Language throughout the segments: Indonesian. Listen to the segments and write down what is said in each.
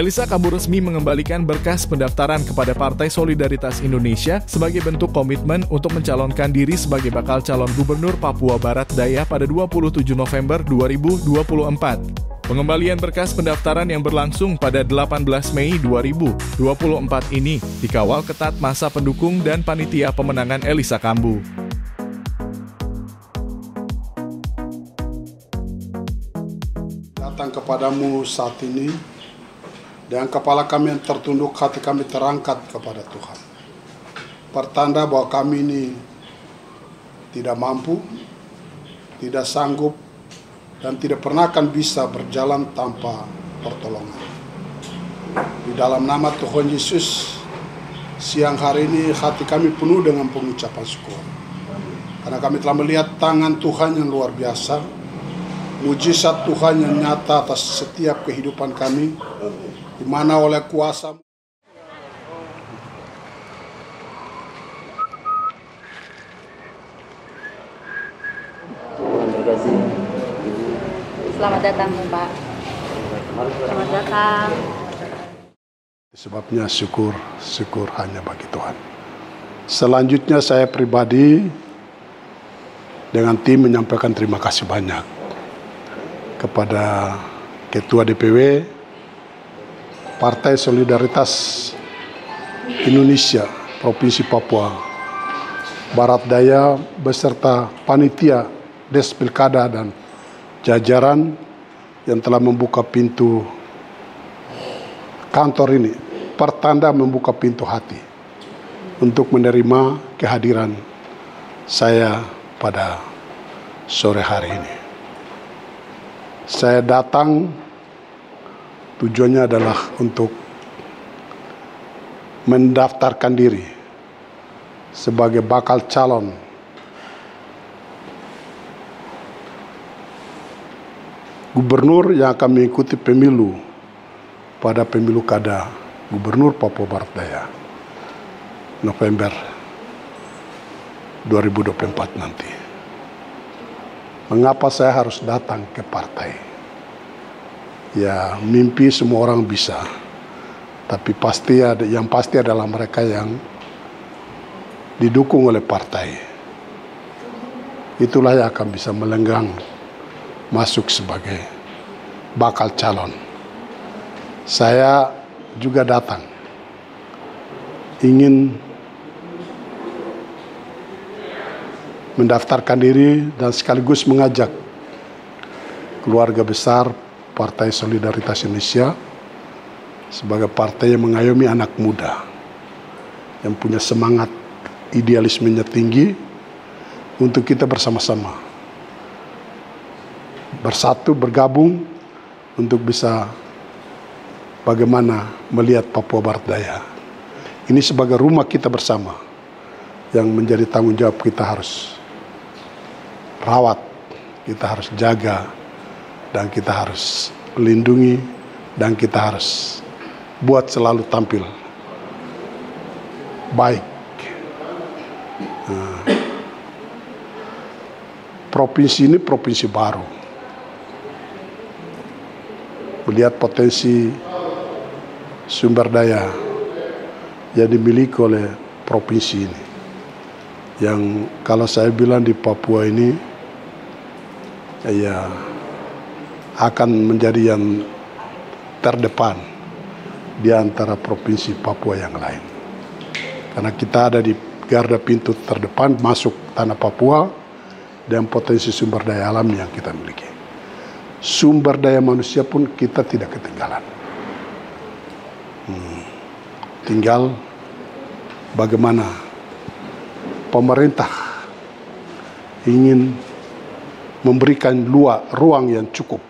Elisa Kambu resmi mengembalikan berkas pendaftaran kepada Partai Solidaritas Indonesia sebagai bentuk komitmen untuk mencalonkan diri sebagai bakal calon gubernur Papua Barat Daya pada 27 November 2024. Pengembalian berkas pendaftaran yang berlangsung pada 18 Mei 2024 ini dikawal ketat masa pendukung dan panitia pemenangan Elisa Kambu. Datang kepadamu saat ini, dengan kepala kami yang tertunduk, hati kami terangkat kepada Tuhan. Pertanda bahwa kami ini tidak mampu, tidak sanggup, dan tidak pernah akan bisa berjalan tanpa pertolongan. Di dalam nama Tuhan Yesus, siang hari ini hati kami penuh dengan pengucapan syukur. Karena kami telah melihat tangan Tuhan yang luar biasa, mujizat Tuhan yang nyata atas setiap kehidupan kami, di mana oleh kuasa Selamat datang, Pak. Selamat datang. Sebabnya syukur hanya bagi Tuhan. Selanjutnya saya pribadi dengan tim menyampaikan terima kasih banyak kepada Ketua DPW Partai Solidaritas Indonesia Provinsi Papua Barat Daya beserta panitia Des Pilkada dan jajaran yang telah membuka pintu kantor ini, pertanda membuka pintu hati untuk menerima kehadiran saya pada sore hari ini. Saya datang tujuannya adalah untuk mendaftarkan diri sebagai bakal calon gubernur yang akan mengikuti pemilu pada pemilu kada Gubernur Papua Barat Daya November 2024 nanti. Mengapa saya harus datang ke partai? Ya, mimpi semua orang bisa, tapi yang pasti adalah mereka yang didukung oleh partai. Itulah yang akan bisa melenggang masuk sebagai bakal calon. Saya juga datang ingin mendaftarkan diri dan sekaligus mengajak keluarga besar Partai Solidaritas Indonesia sebagai partai yang mengayomi anak muda yang punya semangat idealismenya tinggi untuk kita bersama-sama bersatu, bergabung untuk bisa bagaimana melihat Papua Barat Daya ini sebagai rumah kita bersama yang menjadi tanggung jawab kita harus rawat, kita harus jaga, dan kita harus lindungi, dan kita harus buat selalu tampil baik. Provinsi ini provinsi baru, melihat potensi sumber daya yang dimiliki oleh provinsi ini, yang kalau saya bilang di Papua ini ya akan menjadi yang terdepan di antara provinsi Papua yang lain. Karena kita ada di garda pintu terdepan masuk tanah Papua dan potensi sumber daya alam yang kita miliki. Sumber daya manusia pun kita tidak ketinggalan. Tinggal bagaimana pemerintah ingin memberikan ruang yang cukup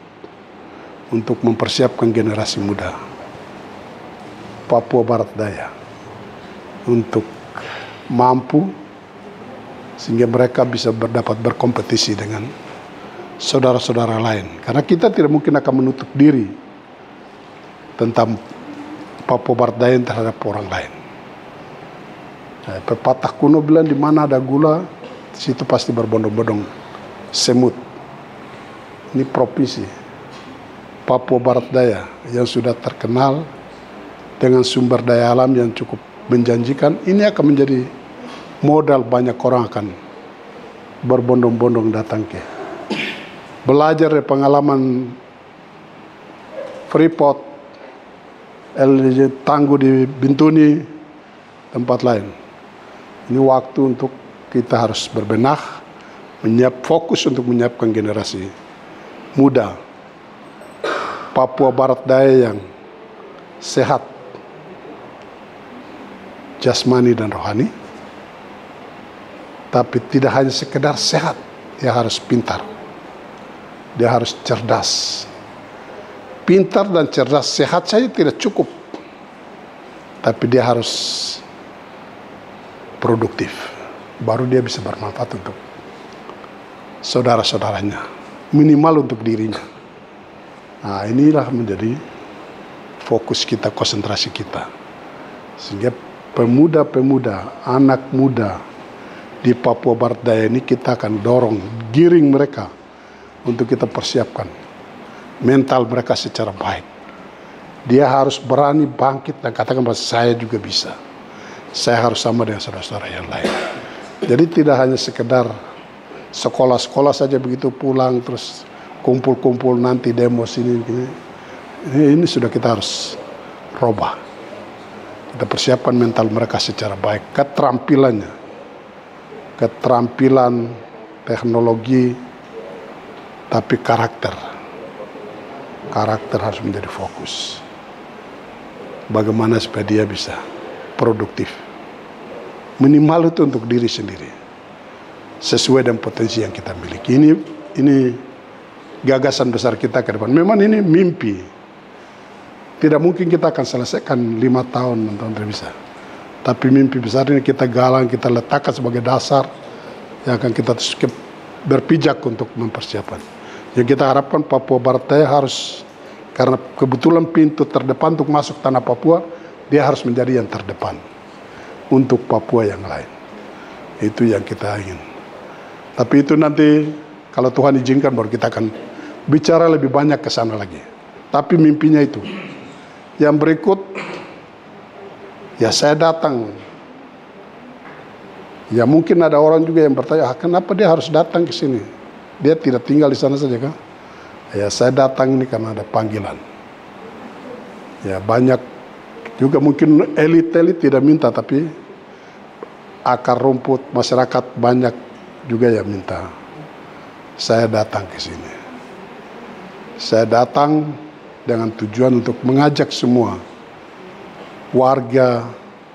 untuk mempersiapkan generasi muda Papua Barat Daya untuk mampu sehingga mereka bisa dapat berkompetisi dengan saudara-saudara lain. Karena kita tidak mungkin akan menutup diri tentang Papua Barat Daya terhadap orang lain. Pepatah kuno bilang di mana ada gula, di situ pasti berbondong-bondong semut. Ini provinsi Papua Barat Daya yang sudah terkenal dengan sumber daya alam yang cukup menjanjikan, ini akan menjadi modal banyak orang akan berbondong-bondong datang ke. Belajar dari pengalaman Freeport, LNG Tangguh di Bintuni, tempat lain. Ini waktu untuk kita harus berbenah, fokus untuk menyiapkan generasi muda Papua Barat Daya yang sehat jasmani dan rohani, tapi tidak hanya sekedar sehat, dia harus pintar, dia harus cerdas. Pintar dan cerdas, sehat saja tidak cukup, tapi dia harus produktif, baru dia bisa bermanfaat untuk saudara-saudaranya, minimal untuk dirinya. Nah, inilah menjadi fokus kita, konsentrasi kita, sehingga pemuda-pemuda, anak muda di Papua Barat Daya ini kita akan dorong, giring mereka untuk kita persiapkan mental mereka secara baik. Dia harus berani bangkit dan katakan bahwa saya juga bisa. Saya harus sama dengan saudara-saudara yang lain. Jadi tidak hanya sekedar sekolah-sekolah saja begitu pulang terus kumpul-kumpul nanti demo sini. Ini sudah kita harus robah. Kita persiapkan mental mereka secara baik. Keterampilan teknologi, tapi karakter harus menjadi fokus. Bagaimana supaya dia bisa produktif, minimal itu untuk diri sendiri, sesuai dengan potensi yang kita miliki. Ini gagasan besar kita ke depan. Memang ini mimpi, tidak mungkin kita akan selesaikan 5 tahun, 6 tahun tidak bisa. Tapi mimpi besar ini kita galang, kita letakkan sebagai dasar yang akan kita berpijak untuk mempersiapkan. Yang kita harapkan Papua Barat Daya harus, karena kebetulan pintu terdepan untuk masuk tanah Papua, dia harus menjadi yang terdepan untuk Papua yang lain. Itu yang kita ingin. Tapi itu nanti kalau Tuhan izinkan baru kita akan bicara lebih banyak ke sana lagi. Tapi mimpinya itu. Yang berikut, ya saya datang. Ya mungkin ada orang juga yang bertanya, kenapa dia harus datang ke sini? Dia tidak tinggal di sana saja kan? Ya saya datang ini karena ada panggilan. Ya banyak juga mungkin elit-elit tidak minta, tapi akar rumput masyarakat banyak juga yang minta. Saya datang ke sini. Saya datang dengan tujuan untuk mengajak semua warga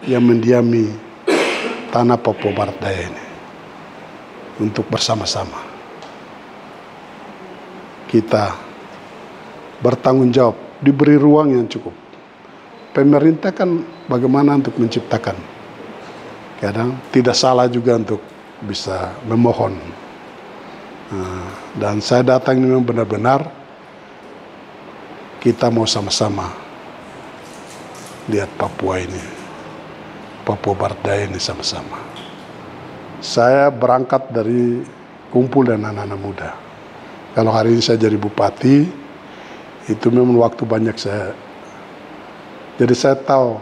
yang mendiami tanah Papua Barat Daya ini untuk bersama-sama kita bertanggung jawab, diberi ruang yang cukup. Pemerintah kan bagaimana untuk menciptakan, kadang tidak salah juga untuk bisa memohon. Dan saya datang ini memang benar-benar kita mau sama-sama lihat Papua ini, Papua Barat Daya ini sama-sama. Saya berangkat dari kumpul dengan anak-anak muda. Kalau hari ini saya jadi bupati, itu memang waktu banyak saya. Jadi saya tahu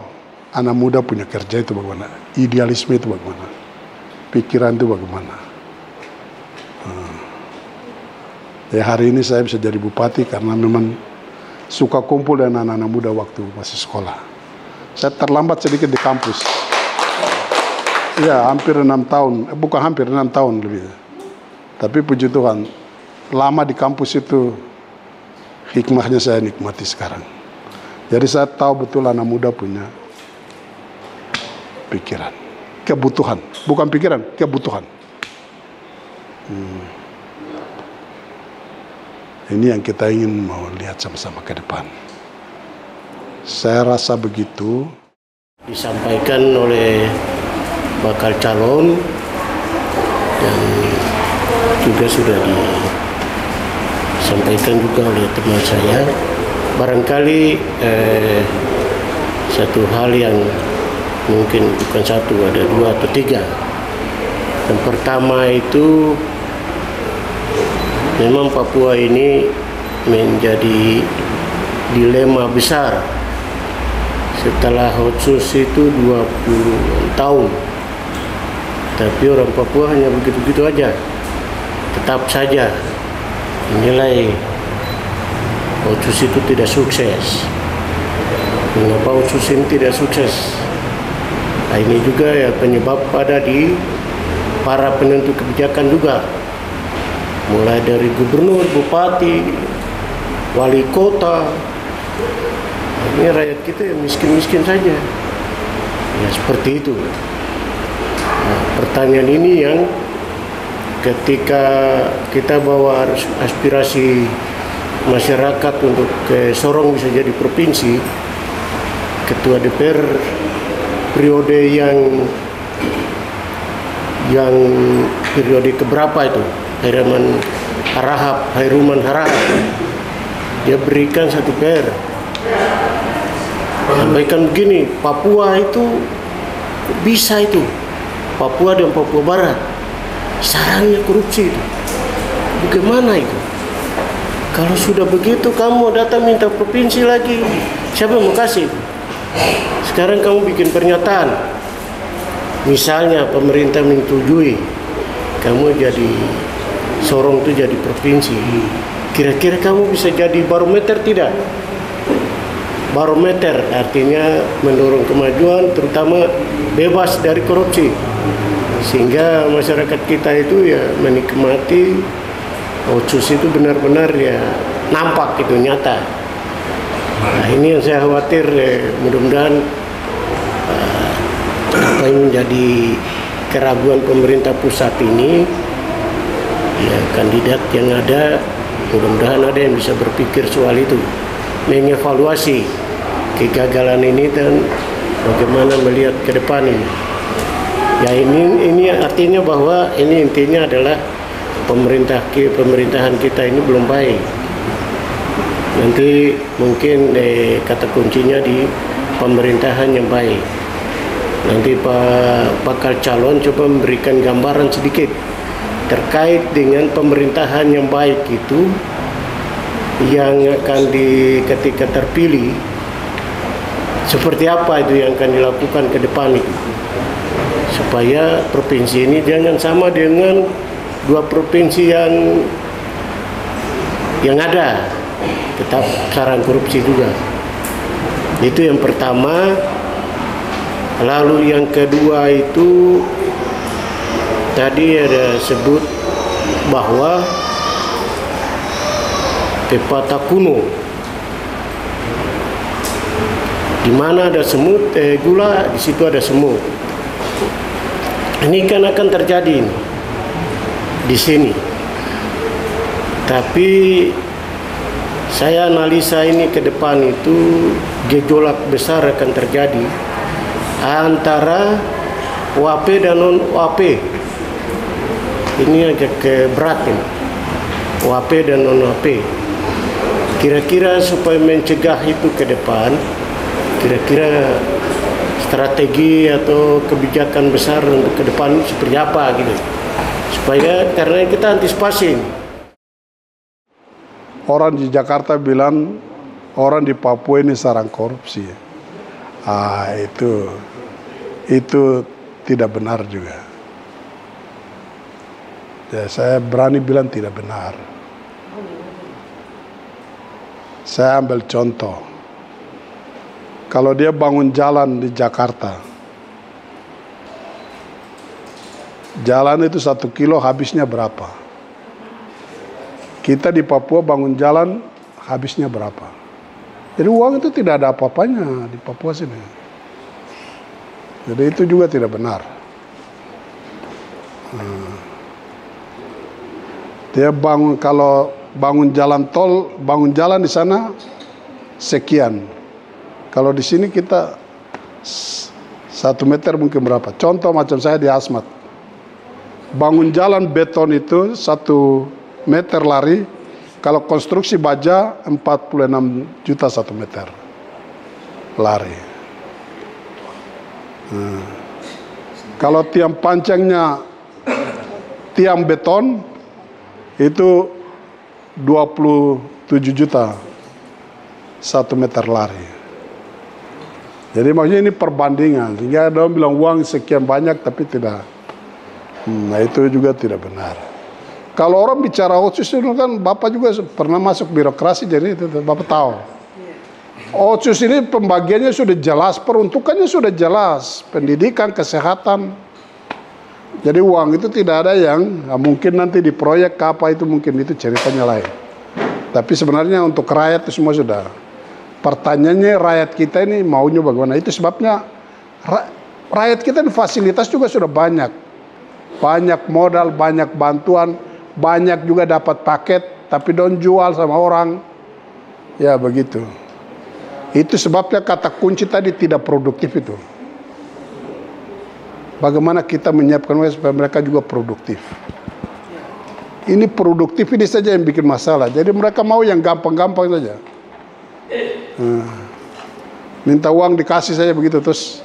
anak muda punya kerja itu bagaimana, idealisme itu bagaimana, pikiran itu bagaimana. Ya hari ini saya bisa jadi bupati karena memang suka kumpul dengan anak-anak muda waktu masih sekolah. Saya terlambat sedikit di kampus. Ya hampir 6 tahun, bukan hampir 6 tahun lebih. Tapi puji Tuhan, lama di kampus itu hikmahnya saya nikmati sekarang. Jadi saya tahu betul anak muda punya pikiran, kebutuhan, bukan pikiran, kebutuhan. Ini yang kita ingin mau lihat sama-sama ke depan. Saya rasa begitu. Disampaikan oleh bakal calon dan juga sudah disampaikan juga oleh teman saya. Barangkali satu hal yang mungkin bukan satu, ada 2 atau 3. Yang pertama itu memang Papua ini menjadi dilema besar setelah Otsus itu 20 tahun. Tapi orang Papua hanya begitu-begitu aja. Tetap saja menilai Otsus itu tidak sukses. Mengapa Otsus ini tidak sukses? Nah, ini juga ya penyebab ada di para penentu kebijakan juga. Mulai dari gubernur, bupati, wali kota. Ini rakyat kita yang miskin-miskin saja. Ya seperti itu. Nah, pertanyaan ini yang ketika kita bawa aspirasi masyarakat untuk ke Sorong bisa jadi provinsi, ketua DPR periode yang periode keberapa itu, Hairuman Harahap, dia berikan satu PR, sampaikan begini, Papua itu bisa itu, Papua dan Papua Barat sarangnya korupsi itu. Bagaimana itu? Kalau sudah begitu kamu datang minta provinsi lagi, siapa yang mau kasih? Sekarang kamu bikin pernyataan, misalnya pemerintah menyetujui kamu jadi Sorong itu jadi provinsi, kira-kira kamu bisa jadi barometer tidak? Barometer artinya mendorong kemajuan, terutama bebas dari korupsi, sehingga masyarakat kita itu ya menikmati Otsus itu benar-benar ya nampak itu nyata. Nah, ini yang saya khawatir, mudah-mudahan apa yang menjadi keraguan pemerintah pusat ini, ya kandidat yang ada, mudah-mudahan ada yang bisa berpikir soal itu, mengevaluasi kegagalan ini dan bagaimana melihat ke depan ini. Ya ini artinya bahwa ini intinya adalah pemerintahan kita ini belum baik. Nanti mungkin kata kuncinya di pemerintahan yang baik. Nanti Pak bakal calon coba memberikan gambaran sedikit terkait dengan pemerintahan yang baik itu, yang akan ketika terpilih seperti apa itu yang akan dilakukan ke depan itu, supaya provinsi ini jangan sama dengan dua provinsi yang ada, tetap sarang korupsi juga. Itu yang pertama. Lalu yang kedua itu tadi ada sebut bahwa pepatah kuno, di mana ada semut gula, di situ ada semut. Ini kan akan terjadi di sini. Tapi saya analisa ini ke depan itu gejolak besar akan terjadi antara OAP dan non-OAP. Ini agak berat ini, OAP dan non-OAP. Kira-kira supaya mencegah itu ke depan, kira-kira strategi atau kebijakan besar untuk ke depan seperti apa gitu, supaya karena kita antisipasi. Orang di Jakarta bilang orang di Papua ini sarang korupsi. Itu tidak benar juga. Ya, saya berani bilang tidak benar. Saya ambil contoh. Kalau dia bangun jalan di Jakarta, jalan itu 1 kilo habisnya berapa? Kita di Papua bangun jalan habisnya berapa? Jadi uang itu tidak ada apa-apanya di Papua sini. Jadi itu juga tidak benar. Dia kalau bangun jalan tol, bangun jalan di sana sekian. Kalau di sini kita 1 meter mungkin berapa? Contoh macam saya di Asmat. Bangun jalan beton itu 1 meter lari, kalau konstruksi baja 46 juta 1 meter lari. Kalau tiang panjangnya tiang beton itu 27 juta 1 meter lari. Jadi maksudnya ini perbandingan, sehingga ada orang bilang uang sekian banyak tapi tidak. Nah itu juga tidak benar. Kalau orang bicara otsus itu kan Bapak juga pernah masuk birokrasi, jadi itu Bapak tahu. Otsus ini pembagiannya sudah jelas, peruntukannya sudah jelas, pendidikan, kesehatan. Jadi uang itu tidak ada yang mungkin nanti di proyek apa itu mungkin itu ceritanya lain. Tapi sebenarnya untuk rakyat itu semua sudah. Pertanyaannya rakyat kita ini maunya bagaimana? Itu sebabnya rakyat kita ini fasilitas juga sudah banyak. Banyak modal, banyak bantuan, banyak juga dapat paket, tapi don't jual sama orang. Ya begitu. Itu sebabnya kata kunci tadi tidak produktif itu. Bagaimana kita menyiapkan mereka supaya mereka juga produktif. Ini produktif ini saja yang bikin masalah. Jadi mereka mau yang gampang-gampang saja. Minta uang dikasih saja begitu, terus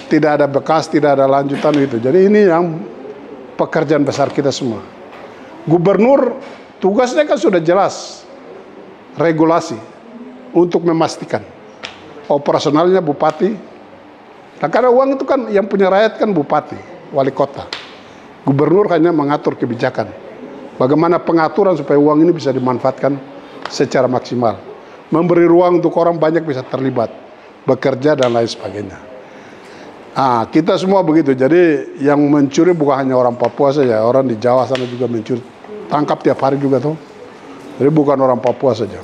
tidak ada bekas, tidak ada lanjutan gitu. Jadi ini yang pekerjaan besar kita semua. Gubernur tugasnya kan sudah jelas, regulasi untuk memastikan. Operasionalnya bupati. Nah karena uang itu kan yang punya rakyat kan bupati, wali kota. Gubernur hanya mengatur kebijakan. Bagaimana pengaturan supaya uang ini bisa dimanfaatkan secara maksimal. Memberi ruang untuk orang banyak bisa terlibat, bekerja dan lain sebagainya. Kita semua begitu. Jadi yang mencuri bukan hanya orang Papua saja, orang di Jawa sana juga mencuri. Tangkap tiap hari juga tuh. Jadi bukan orang Papua saja.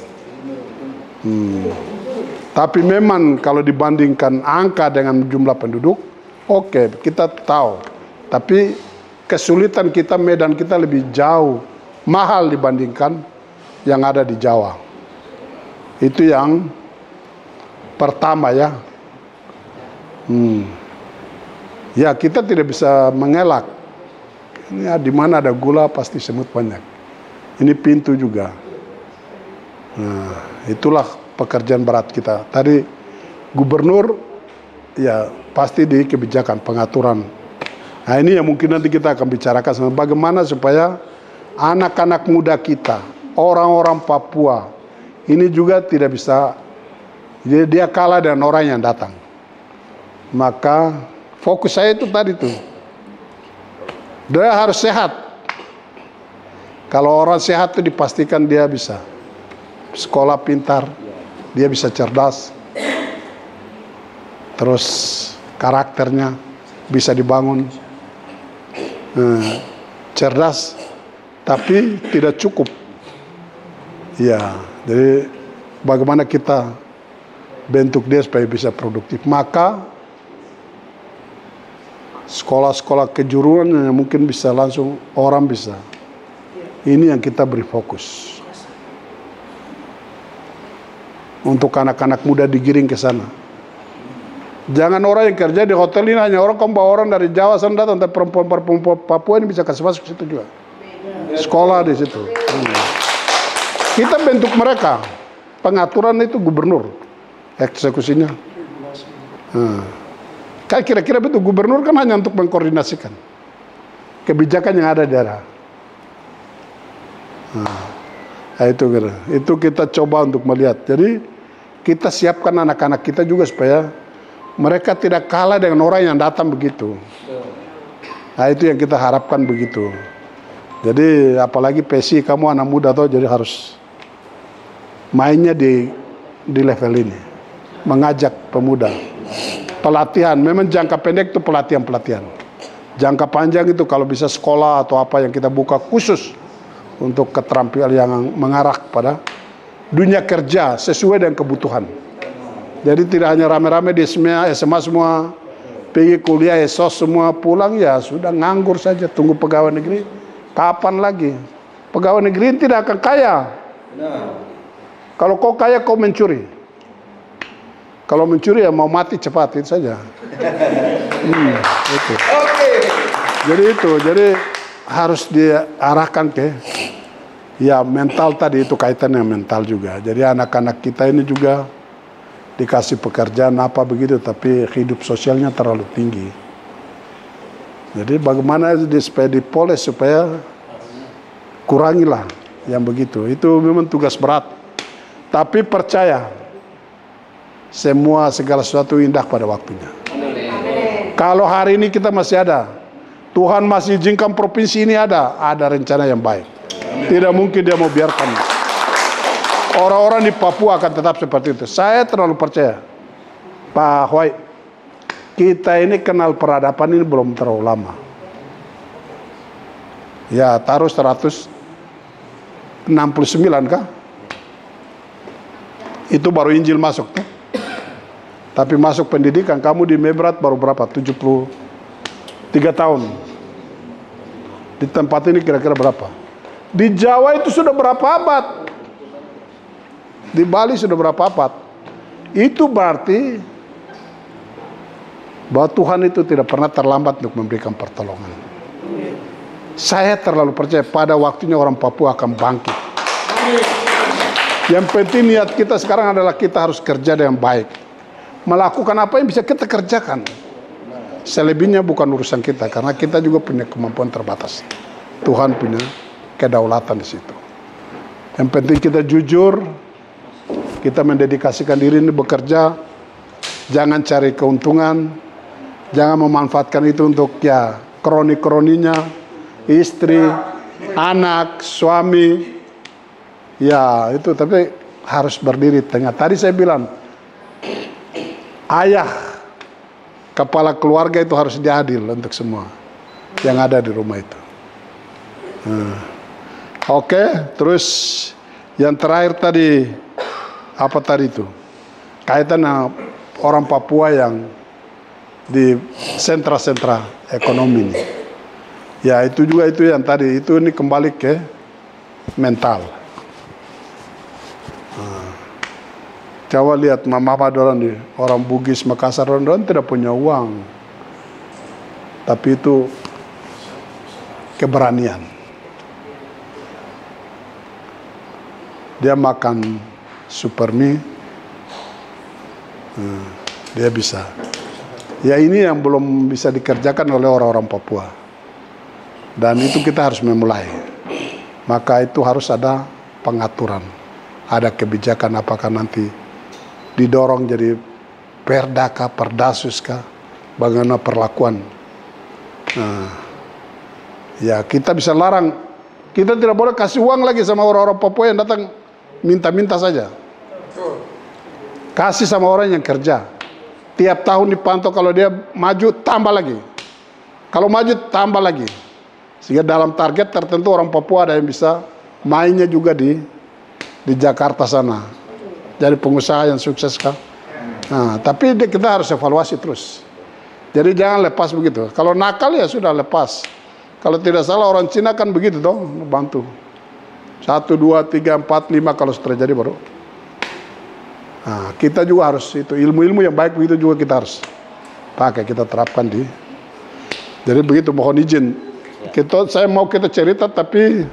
Tapi memang kalau dibandingkan angka dengan jumlah penduduk, oke, kita tahu. Tapi kesulitan kita, medan kita lebih jauh, mahal dibandingkan yang ada di Jawa. Itu yang pertama ya. Ya kita tidak bisa mengelak. Ini di mana ada gula pasti semut banyak. Ini pintu juga. Nah, itulah pekerjaan berat kita. Tadi gubernur ya pasti di kebijakan pengaturan. Nah ini yang mungkin nanti kita akan bicarakan sama bagaimana supaya anak-anak muda kita, orang-orang Papua ini juga tidak bisa, jadi dia kalah dengan orang yang datang. Maka fokus saya itu tadi tuh, dia harus sehat. Kalau orang sehat itu dipastikan dia bisa sekolah pintar, dia bisa cerdas, terus karakternya bisa dibangun. Cerdas, tapi tidak cukup. Ya, jadi bagaimana kita bentuk dia supaya bisa produktif. Maka sekolah-sekolah kejuruan yang mungkin bisa langsung orang bisa. Ini yang kita beri fokus. Untuk anak-anak muda digiring ke sana. Jangan orang yang kerja di hotel ini hanya orang bawa orang dari Jawa sana datang, tapi perempuan Papua ini bisa kasih masuk ke situ juga. Sekolah di situ. Kita bentuk mereka. Pengaturan itu gubernur, eksekusinya. Kan kira-kira betul, gubernur kan hanya untuk mengkoordinasikan kebijakan yang ada di daerah. Itu kita coba untuk melihat. Jadi kita siapkan anak-anak kita juga supaya mereka tidak kalah dengan orang yang datang begitu. Nah itu yang kita harapkan begitu. Jadi apalagi PSI kamu anak muda tuh, jadi harus mainnya di level ini, mengajak pemuda. Pelatihan, memang jangka pendek itu pelatihan. Jangka panjang itu kalau bisa sekolah atau apa yang kita buka khusus untuk keterampilan yang mengarah pada dunia kerja sesuai dengan kebutuhan. Jadi tidak hanya rame-rame di SMA semua, pergi kuliah, esos semua pulang ya sudah nganggur saja, tunggu pegawai negeri. Kapan lagi? Pegawai negeri tidak akan kaya. Kalau kau kaya, kau mencuri. Kalau mencuri ya mau mati cepat, itu saja. Itu. Jadi harus diarahkan ke ya mental tadi, itu kaitannya mental juga. Jadi anak-anak kita ini juga dikasih pekerjaan apa begitu, tapi hidup sosialnya terlalu tinggi. Jadi bagaimana supaya dipoles, supaya kurangilah yang begitu. Itu memang tugas berat. Tapi percaya, semua segala sesuatu indah pada waktunya. Kalau hari ini kita masih ada, Tuhan masih izinkan provinsi ini ada rencana yang baik. Tidak mungkin dia mau biarkan orang-orang di Papua akan tetap seperti itu. Saya terlalu percaya, Pak Hwai, kita ini kenal peradaban ini belum terlalu lama. Ya, taruh 169 kah? Itu baru Injil masuk tuh. Tapi masuk pendidikan, kamu di Mebrat baru berapa? 73 tahun. Di tempat ini kira-kira berapa? Di Jawa itu sudah berapa abad? Di Bali sudah berapa abad? Itu berarti bahwa Tuhan itu tidak pernah terlambat untuk memberikan pertolongan. Saya terlalu percaya pada waktunya orang Papua akan bangkit. Yang penting niat kita sekarang adalah kita harus kerja dengan baik. Melakukan apa yang bisa kita kerjakan. Selebihnya bukan urusan kita, karena kita juga punya kemampuan terbatas. Tuhan punya kedaulatan di situ. Yang penting kita jujur, kita mendedikasikan diri ini bekerja, jangan cari keuntungan, jangan memanfaatkan itu untuk ya kroni-kroninya, istri, anak, suami, ya itu. Tapi harus berdiri tengah. Tadi saya bilang, ayah, kepala keluarga itu harus diadil untuk semua yang ada di rumah itu. Oke, terus yang terakhir tadi, apa tadi itu? Kaitan orang Papua yang di sentra-sentra ekonomi ini. Ya, itu juga itu yang tadi, itu ini kembali ke mental. Coba lihat mama orang di orang Bugis Makassar, orang tidak punya uang, tapi itu keberanian. Dia makan super mie, dia bisa. Ya ini yang belum bisa dikerjakan oleh orang-orang Papua, dan itu kita harus memulai. Maka itu harus ada pengaturan, ada kebijakan, apakah nanti didorong jadi perda kah, perdasus kah, bagaimana perlakuan. Ya kita bisa larang, kita tidak boleh kasih uang lagi sama orang-orang Papua yang datang minta-minta saja. Kasih sama orang yang kerja. Tiap tahun dipantau, kalau dia maju tambah lagi, kalau maju tambah lagi, sehingga dalam target tertentu orang Papua ada yang bisa mainnya juga di Jakarta sana. Jadi pengusaha yang sukses kan. Nah, tapi kita harus evaluasi terus. Jadi jangan lepas begitu. Kalau nakal ya sudah lepas. Kalau tidak salah orang Cina kan begitu toh, bantu. 1, 2, 3, 4, 5 kalau terjadi baru. Nah, kita juga harus itu ilmu-ilmu yang baik begitu juga kita harus pakai, kita terapkan di. Jadi begitu, mohon izin. Saya mau kita cerita tapi